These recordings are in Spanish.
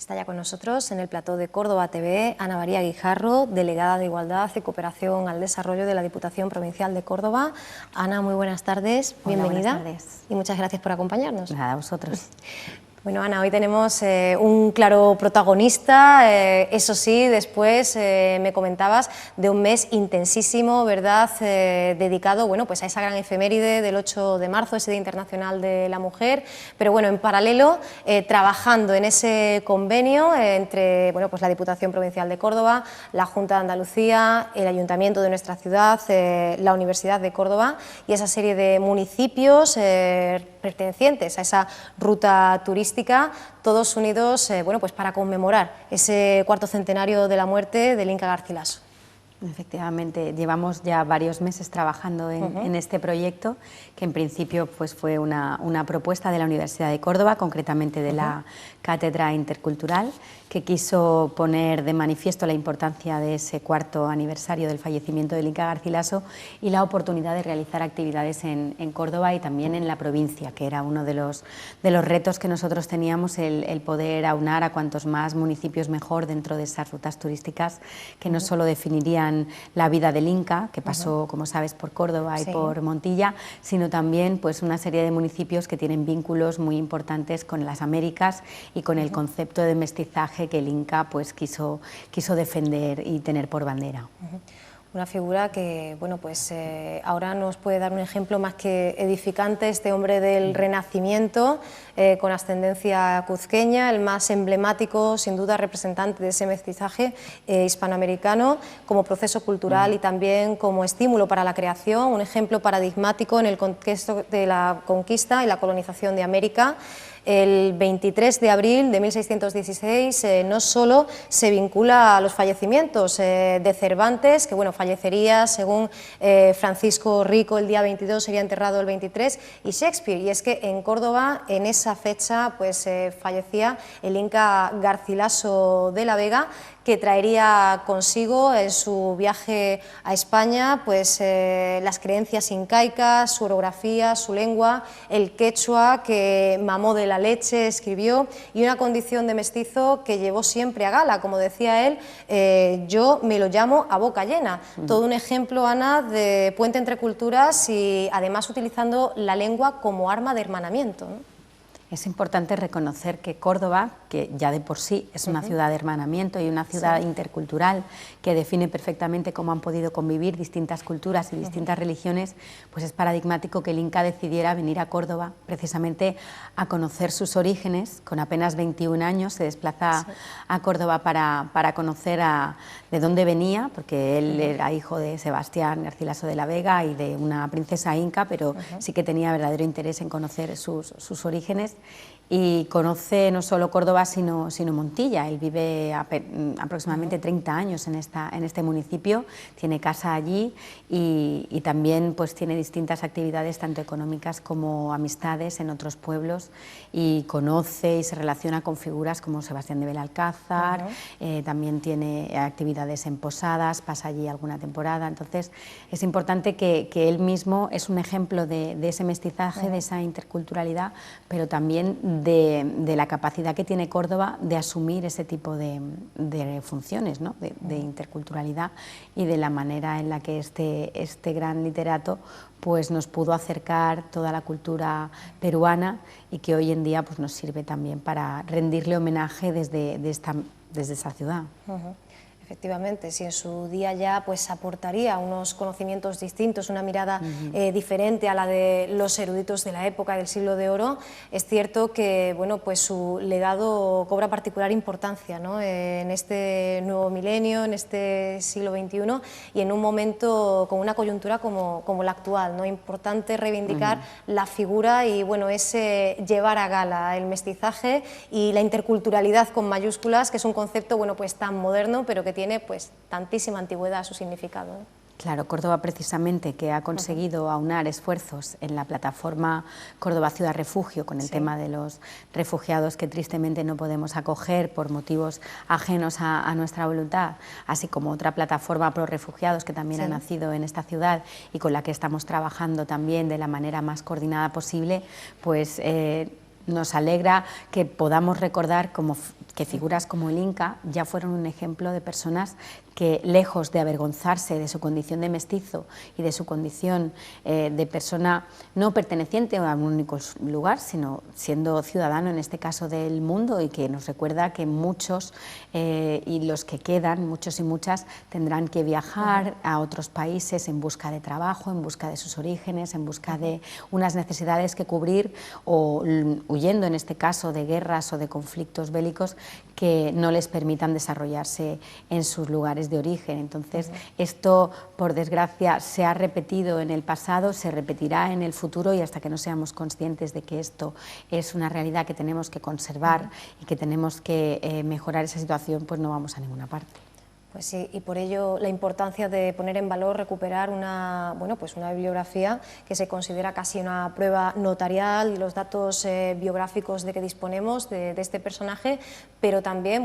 Está ya con nosotros en el plató de Córdoba TV Ana María Guijarro, delegada de Igualdad y Cooperación al Desarrollo de la Diputación Provincial de Córdoba. Ana, muy buenas tardes, bienvenida. Buenas tardes. Y muchas gracias por acompañarnos. Nada, a vosotros. Bueno, Ana, hoy tenemos un claro protagonista, eso sí, después me comentabas de un mes intensísimo, ¿verdad?, dedicado, bueno, pues a esa gran efeméride del 8 de marzo, ese Día Internacional de la Mujer, pero bueno, en paralelo, trabajando en ese convenio entre, bueno, pues la Diputación Provincial de Córdoba, la Junta de Andalucía, el Ayuntamiento de nuestra ciudad, la Universidad de Córdoba y esa serie de municipios pertenecientes a esa ruta turística, todos unidos bueno, pues para conmemorar ese cuarto centenario de la muerte del Inca Garcilaso. Efectivamente, llevamos ya varios meses trabajando en este proyecto, que en principio pues, fue una propuesta de la Universidad de Córdoba, concretamente de la Cátedra Intercultural, que quiso poner de manifiesto la importancia de ese cuarto aniversario del fallecimiento del Inca Garcilaso y la oportunidad de realizar actividades en Córdoba y también en la provincia, que era uno de los retos que nosotros teníamos, el poder aunar a cuantos más municipios mejor dentro de esas rutas turísticas que no solo definirían la vida del Inca, que pasó, como sabes, por Córdoba y por Montilla, sino también pues, una serie de municipios que tienen vínculos muy importantes con las Américas y con el concepto de mestizaje que el Inca pues, quiso defender y tener por bandera. Una figura que, bueno, pues ahora nos puede dar un ejemplo más que edificante, este hombre del Renacimiento, con ascendencia cuzqueña, el más emblemático, sin duda, representante de ese mestizaje hispanoamericano, como proceso cultural y también como estímulo para la creación, un ejemplo paradigmático en el contexto de la conquista y la colonización de América. El 23 de abril de 1616 no solo se vincula a los fallecimientos de Cervantes, que bueno, fallecería según Francisco Rico el día 22, sería enterrado el 23, y Shakespeare, y es que en Córdoba en esa fecha pues fallecía el Inca Garcilaso de la Vega, que traería consigo en su viaje a España pues, las creencias incaicas, su orografía, su lengua, el quechua que mamó de la leche, escribió, y una condición de mestizo que llevó siempre a gala, como decía él, yo me lo llamo a boca llena. Todo un ejemplo, Ana, de puente entre culturas y además utilizando la lengua como arma de hermanamiento, ¿no? Es importante reconocer que Córdoba, que ya de por sí es una ciudad de hermanamiento y una ciudad intercultural que define perfectamente cómo han podido convivir distintas culturas y distintas religiones, pues es paradigmático que el Inca decidiera venir a Córdoba precisamente a conocer sus orígenes. Con apenas 21 años se desplaza a Córdoba para conocer de dónde venía, porque él era hijo de Sebastián Garcilaso de la Vega y de una princesa inca, pero sí que tenía verdadero interés en conocer sus orígenes. Y conoce no solo Córdoba sino Montilla. Él vive aproximadamente 30 años en este municipio, tiene casa allí y también pues, tiene distintas actividades tanto económicas como amistades en otros pueblos, y conoce y se relaciona con figuras como Sebastián de Belalcázar, también tiene actividades en Posadas, pasa allí alguna temporada. Entonces es importante que él mismo es un ejemplo de ese mestizaje, de esa interculturalidad, pero también de la capacidad que tiene Córdoba de asumir ese tipo de funciones, ¿no? de interculturalidad, y de la manera en la que este gran literato pues, nos pudo acercar toda la cultura peruana y que hoy en día pues, nos sirve también para rendirle homenaje desde esa ciudad. Efectivamente, si en su día ya pues aportaría unos conocimientos distintos, una mirada diferente a la de los eruditos de la época del siglo de oro, es cierto que bueno, pues su legado cobra particular importancia, ¿no? En este nuevo milenio, en este siglo XXI y en un momento con una coyuntura como la actual, ¿no? Importante reivindicar la figura y bueno, ese llevar a gala el mestizaje y la interculturalidad con mayúsculas, que es un concepto bueno, pues tan moderno, pero que tiene pues tantísima antigüedad a su significado, ¿no? Claro, Córdoba precisamente, que ha conseguido aunar esfuerzos en la plataforma Córdoba Ciudad Refugio con el tema de los refugiados que tristemente no podemos acoger por motivos ajenos a nuestra voluntad, así como otra plataforma pro refugiados que también ha nacido en esta ciudad y con la que estamos trabajando también de la manera más coordinada posible, pues nos alegra que podamos recordar como que figuras como el Inca ya fueron un ejemplo de personas que, lejos de avergonzarse de su condición de mestizo y de su condición de persona no perteneciente a un único lugar, sino siendo ciudadano, en este caso, del mundo, y que nos recuerda que muchos y los que quedan, muchos y muchas, tendrán que viajar a otros países en busca de trabajo, en busca de sus orígenes, en busca de unas necesidades que cubrir, o huyendo, en este caso, de guerras o de conflictos bélicos que no les permitan desarrollarse en sus lugares de origen. Entonces, esto, por desgracia, se ha repetido en el pasado, se repetirá en el futuro, y hasta que no seamos conscientes de que esto es una realidad que tenemos que conservar y que tenemos que mejorar esa situación, pues no vamos a ninguna parte. Pues sí, y por ello la importancia de poner en valor, recuperar una bibliografía que se considera casi una prueba notarial, los datos biográficos de que disponemos de este personaje, pero también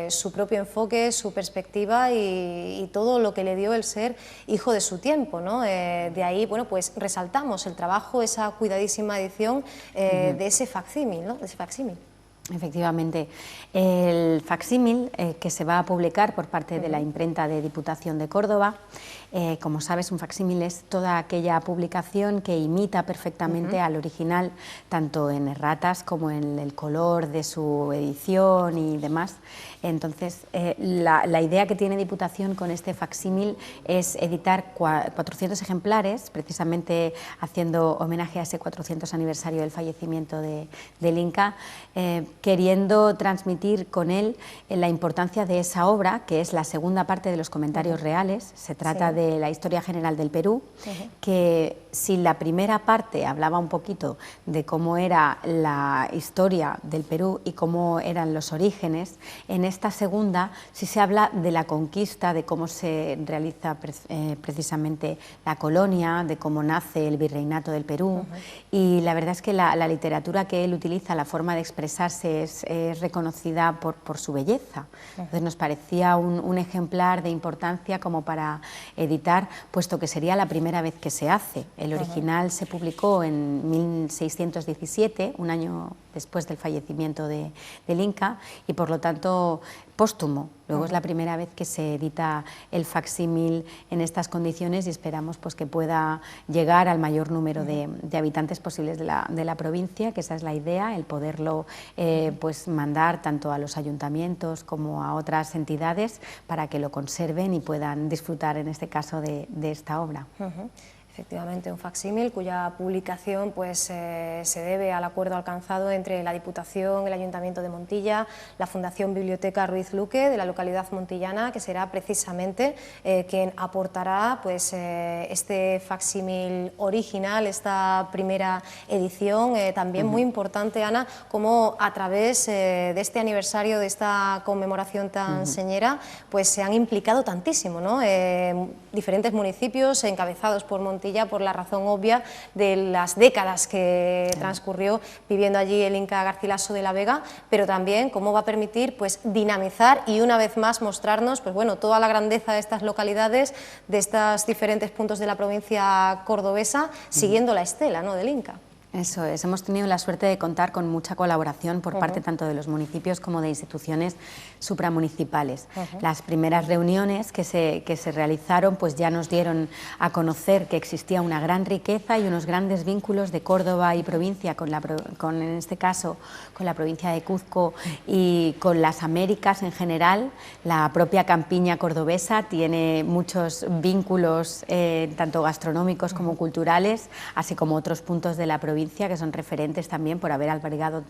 su propio enfoque, su perspectiva y todo lo que le dio el ser hijo de su tiempo, ¿no? De ahí resaltamos el trabajo, esa cuidadísima edición de ese facsímil, ¿no? De ese facsímil. Efectivamente, el facsímil que se va a publicar por parte de la imprenta de Diputación de Córdoba, como sabes, un facsímil es toda aquella publicación que imita perfectamente al original, tanto en erratas como en el color de su edición y demás. Entonces, la idea que tiene Diputación con este facsímil es editar 400 ejemplares, precisamente haciendo homenaje a ese 400 aniversario del fallecimiento del Inca, queriendo transmitir con él la importancia de esa obra, que es la segunda parte de los comentarios reales. Se trata de la historia general del Perú, que si la primera parte hablaba un poquito de cómo era la historia del Perú y cómo eran los orígenes, en esta segunda sí se habla de la conquista, de cómo se realiza precisamente la colonia, de cómo nace el virreinato del Perú, y la verdad es que la literatura que él utiliza, la forma de expresarse, es reconocida por su belleza. Entonces nos parecía un ejemplar de importancia como para editar, puesto que sería la primera vez que se hace. El original se publicó en 1617, un año después del fallecimiento del Inca, y por lo tanto póstumo. Luego es la primera vez que se edita el facsímil en estas condiciones, y esperamos que pueda llegar al mayor número de habitantes posibles de la provincia, que esa es la idea, el poderlo mandar tanto a los ayuntamientos como a otras entidades para que lo conserven y puedan disfrutar, en este caso, de esta obra. Efectivamente, un facsímil cuya publicación se debe al acuerdo alcanzado entre la Diputación, el Ayuntamiento de Montilla, la Fundación Biblioteca Ruiz Luque de la localidad montillana, que será precisamente quien aportará este facsímil original, esta primera edición. También muy importante, Ana, como a través de este aniversario, de esta conmemoración tan señera, se han implicado tantísimo, ¿no? Diferentes municipios encabezados por Montilla, por la razón obvia de las décadas que transcurrió viviendo allí el Inca Garcilaso de la Vega, pero también cómo va a permitir dinamizar y una vez más mostrarnos toda la grandeza de estas localidades, de estos diferentes puntos de la provincia cordobesa, siguiendo la estela, ¿no?, del Inca. Eso es, hemos tenido la suerte de contar con mucha colaboración por parte tanto de los municipios como de instituciones supramunicipales. Las primeras reuniones que se realizaron ya nos dieron a conocer que existía una gran riqueza y unos grandes vínculos de Córdoba y provincia en este caso con la provincia de Cuzco y con las Américas en general. La propia campiña cordobesa tiene muchos vínculos tanto gastronómicos como culturales, así como otros puntos de la provincia que son referentes también por haber albergado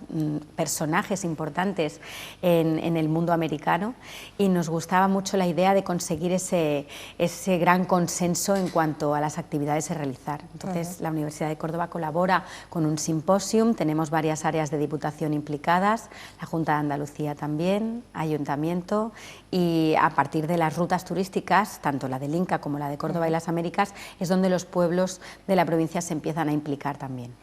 personajes importantes en el mundo americano, y nos gustaba mucho la idea de conseguir ese gran consenso en cuanto a las actividades a realizar. Entonces la Universidad de Córdoba colabora con un simposium, tenemos varias áreas de Diputación implicadas, la Junta de Andalucía también, Ayuntamiento, y a partir de las rutas turísticas, tanto la del Inca como la de Córdoba y las Américas, es donde los pueblos de la provincia se empiezan a implicar también.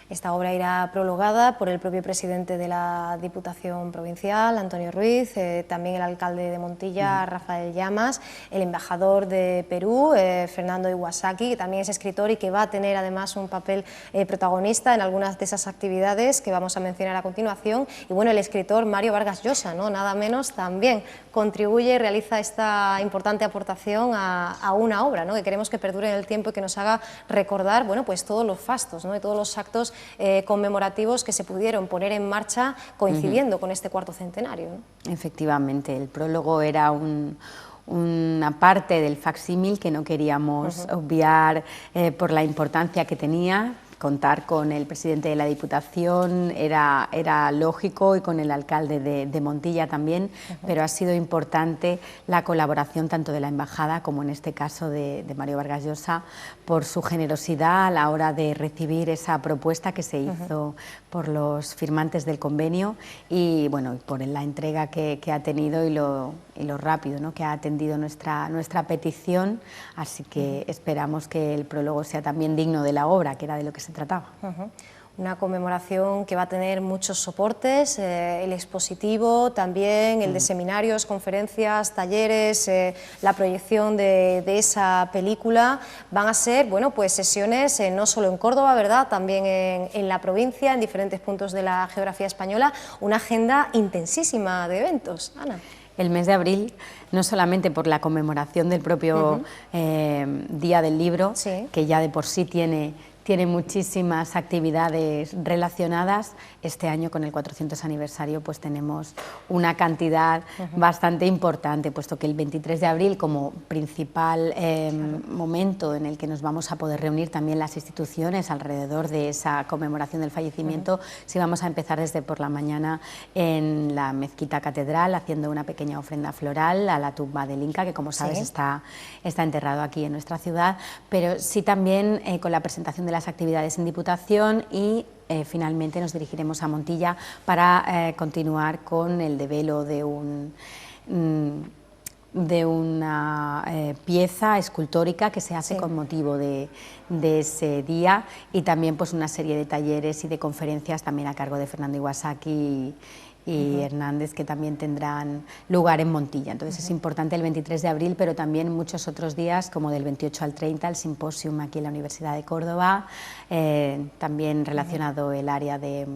Esta obra irá prologada por el propio presidente de la Diputación Provincial, Antonio Ruiz, también el alcalde de Montilla, Rafael Llamas, el embajador de Perú, Fernando Iwasaki, que también es escritor y que va a tener además un papel protagonista en algunas de esas actividades que vamos a mencionar a continuación. Y bueno, el escritor Mario Vargas Llosa, ¿no? Nada menos, también contribuye y realiza esta importante aportación a una obra, ¿no? Que queremos que perdure en el tiempo y que nos haga recordar, bueno, pues todos los fastos, ¿no? Y todos los actos conmemorativos que se pudieron poner en marcha coincidiendo con este cuarto centenario, ¿no? Efectivamente, el prólogo era una parte del facsímil que no queríamos obviar por la importancia que tenía. Contar con el presidente de la Diputación era lógico, y con el alcalde de Montilla también, pero ha sido importante la colaboración tanto de la Embajada como en este caso de Mario Vargas Llosa, por su generosidad a la hora de recibir esa propuesta que se hizo por los firmantes del convenio, y bueno, por la entrega que ha tenido y lo rápido, ¿no?, que ha atendido nuestra petición. Así que esperamos que el prólogo sea también digno de la obra, que era de lo que se trataba. Una conmemoración que va a tener muchos soportes, el expositivo también, el de seminarios, conferencias, talleres, la proyección de esa película. Van a ser, bueno, pues sesiones no solo en Córdoba, ¿verdad?, también en la provincia, en diferentes puntos de la geografía española, una agenda intensísima de eventos. Ana. El mes de abril, no solamente por la conmemoración del propio Día del Libro, que ya de por sí tiene muchísimas actividades relacionadas. Este año, con el 400 aniversario, pues tenemos una cantidad bastante importante, puesto que el 23 de abril, como principal momento en el que nos vamos a poder reunir también las instituciones alrededor de esa conmemoración del fallecimiento, sí vamos a empezar desde por la mañana en la Mezquita Catedral, haciendo una pequeña ofrenda floral a la tumba del Inca, que como sabes está enterrado aquí en nuestra ciudad, pero sí también con la presentación de las actividades en Diputación, y finalmente nos dirigiremos a Montilla para continuar con el develo de una pieza escultórica que se hace con motivo de ese día, y también pues una serie de talleres y de conferencias también a cargo de Fernando Iwasaki y Hernández, que también tendrán lugar en Montilla. Entonces es importante el 23 de abril, pero también muchos otros días, como del 28 al 30, el simposium aquí en la Universidad de Córdoba, también relacionado el área de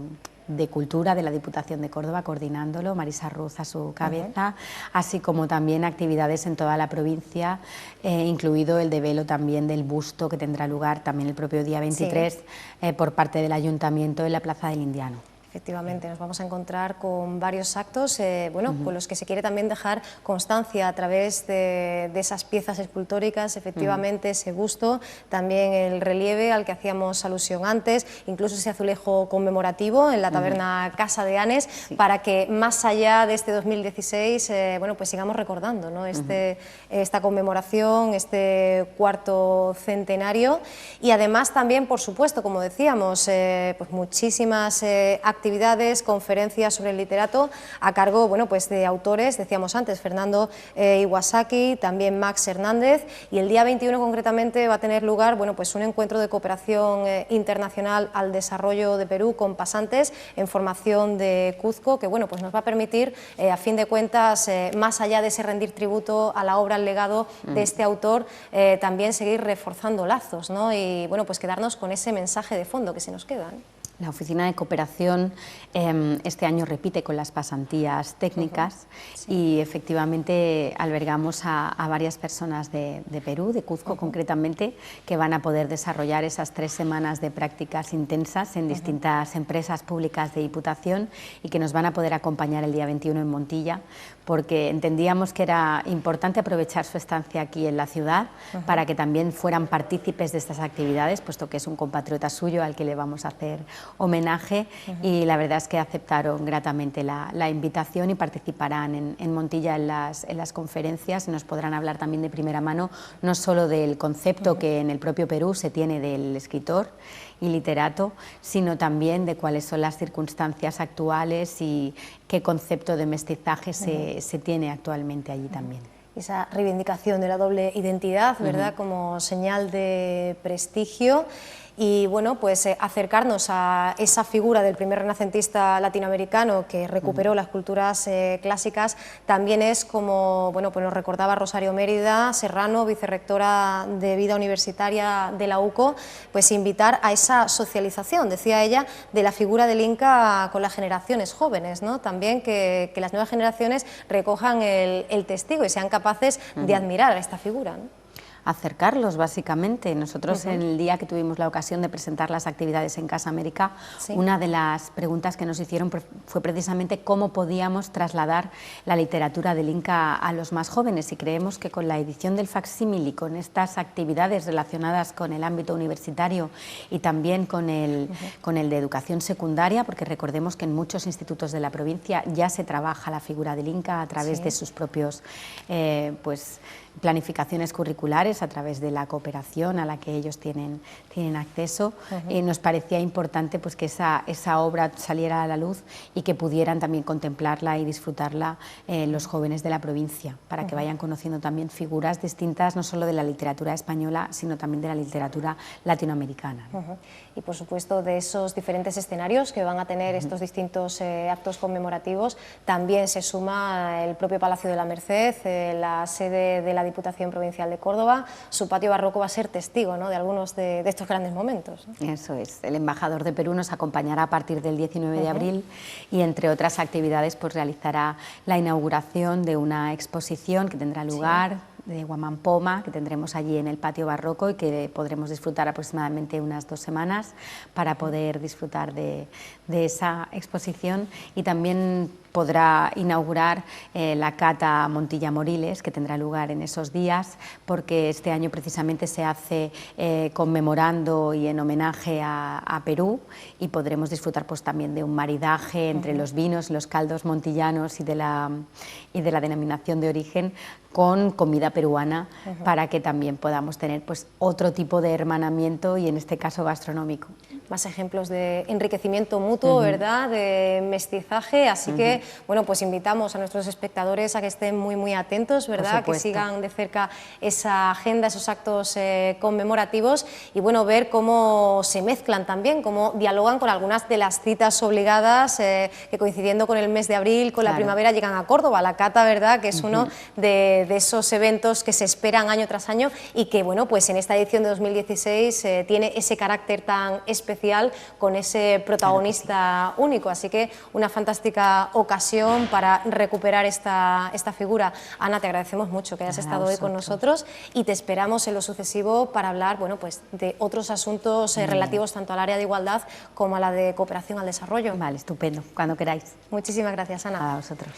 Cultura de la Diputación de Córdoba, coordinándolo, Marisa Ruz a su cabeza, así como también actividades en toda la provincia, incluido el develo también del busto que tendrá lugar también el propio día 23 por parte del Ayuntamiento en la Plaza del Indiano. Efectivamente, nos vamos a encontrar con varios actos, bueno, con los que se quiere también dejar constancia a través de esas piezas escultóricas, efectivamente, ese busto, también el relieve al que hacíamos alusión antes, incluso ese azulejo conmemorativo en la taberna Casa de Anes, para que más allá de este 2016, bueno, pues sigamos recordando, ¿no?, esta conmemoración, este cuarto centenario, y además también, por supuesto, como decíamos, pues muchísimas actividades, conferencias sobre el literato a cargo, bueno, pues de autores, decíamos antes, Fernando Iwasaki, también Max Hernández, y el día 21 concretamente va a tener lugar, bueno, pues un encuentro de cooperación internacional al desarrollo de Perú con pasantes en formación de Cuzco, que bueno, pues nos va a permitir, a fin de cuentas, más allá de ese rendir tributo a la obra, al legado de este autor, también seguir reforzando lazos, ¿no?, y bueno, pues quedarnos con ese mensaje de fondo que se nos queda, ¿no? La Oficina de Cooperación este año repite con las pasantías técnicas y efectivamente albergamos a varias personas de Perú, de Cuzco concretamente, que van a poder desarrollar esas 3 semanas de prácticas intensas en distintas empresas públicas de Diputación, y que nos van a poder acompañar el día 21 en Montilla, porque entendíamos que era importante aprovechar su estancia aquí en la ciudad para que también fueran partícipes de estas actividades, puesto que es un compatriota suyo al que le vamos a hacer homenaje, y la verdad es que aceptaron gratamente la invitación y participarán en Montilla en las conferencias, y nos podrán hablar también de primera mano no solo del concepto que en el propio Perú se tiene del escritor y literato, sino también de cuáles son las circunstancias actuales y qué concepto de mestizaje se tiene actualmente allí también. Esa reivindicación de la doble identidad, ¿verdad?, como señal de prestigio. y bueno, pues acercarnos a esa figura del primer renacentista latinoamericano que recuperó las culturas clásicas también es, como bueno, pues nos recordaba Rosario Mérida Serrano, vicerrectora de Vida Universitaria de la UCO, pues invitar a esa socialización, decía ella, de la figura del Inca con las generaciones jóvenes, ¿no? También que las nuevas generaciones recojan el testigo y sean capaces de admirar a esta figura, ¿no? Acercarlos, básicamente. Nosotros en el día que tuvimos la ocasión de presentar las actividades en Casa América, una de las preguntas que nos hicieron fue precisamente cómo podíamos trasladar la literatura del Inca a los más jóvenes, y creemos que con la edición del facsímil y con estas actividades relacionadas con el ámbito universitario y también con el de educación secundaria, porque recordemos que en muchos institutos de la provincia ya se trabaja la figura del Inca a través de sus propios planificaciones curriculares, a través de la cooperación a la que ellos tienen acceso. Nos parecía importante pues que esa obra saliera a la luz y que pudieran también contemplarla y disfrutarla los jóvenes de la provincia, para que vayan conociendo también figuras distintas, no solo de la literatura española, sino también de la literatura latinoamericana. Y por supuesto, de esos diferentes escenarios que van a tener estos distintos actos conmemorativos, también se suma el propio Palacio de la Merced, la sede de la Diputación Provincial de Córdoba. Su patio barroco va a ser testigo, ¿no?, de algunos de estos grandes momentos, ¿no? Eso es. El embajador de Perú nos acompañará a partir del 19 de abril y, entre otras actividades, pues realizará la inauguración de una exposición que tendrá lugar de Huamampoma, que tendremos allí en el patio barroco y que podremos disfrutar aproximadamente unas 2 semanas para poder disfrutar de esa exposición, y también podrá inaugurar la cata Montilla Moriles, que tendrá lugar en esos días, porque este año precisamente se hace conmemorando y en homenaje a Perú, y podremos disfrutar pues también de un maridaje entre los vinos y los caldos montillanos y de la denominación de origen con comida peruana, para que también podamos tener pues otro tipo de hermanamiento, y en este caso gastronómico. Más ejemplos de enriquecimiento mutuo, ¿verdad?, de mestizaje, así que, bueno, pues invitamos a nuestros espectadores a que estén muy atentos, ¿verdad?, que sigan de cerca esa agenda, esos actos conmemorativos, y bueno, ver cómo se mezclan también, cómo dialogan con algunas de las citas obligadas que, coincidiendo con el mes de abril, con la primavera, llegan a Córdoba. La cata, ¿verdad?, que es uno de esos eventos que se esperan año tras año y que, bueno, pues en esta edición de 2016 tiene ese carácter tan especial, con ese protagonista único, así que una fantástica ocasión para recuperar esta figura. Ana, te agradecemos mucho que hayas estado hoy con nosotros, y te esperamos en lo sucesivo para hablar, bueno, pues de otros asuntos relativos tanto al área de igualdad como a la de cooperación al desarrollo. Vale, estupendo, cuando queráis. Muchísimas gracias, Ana. A vosotros.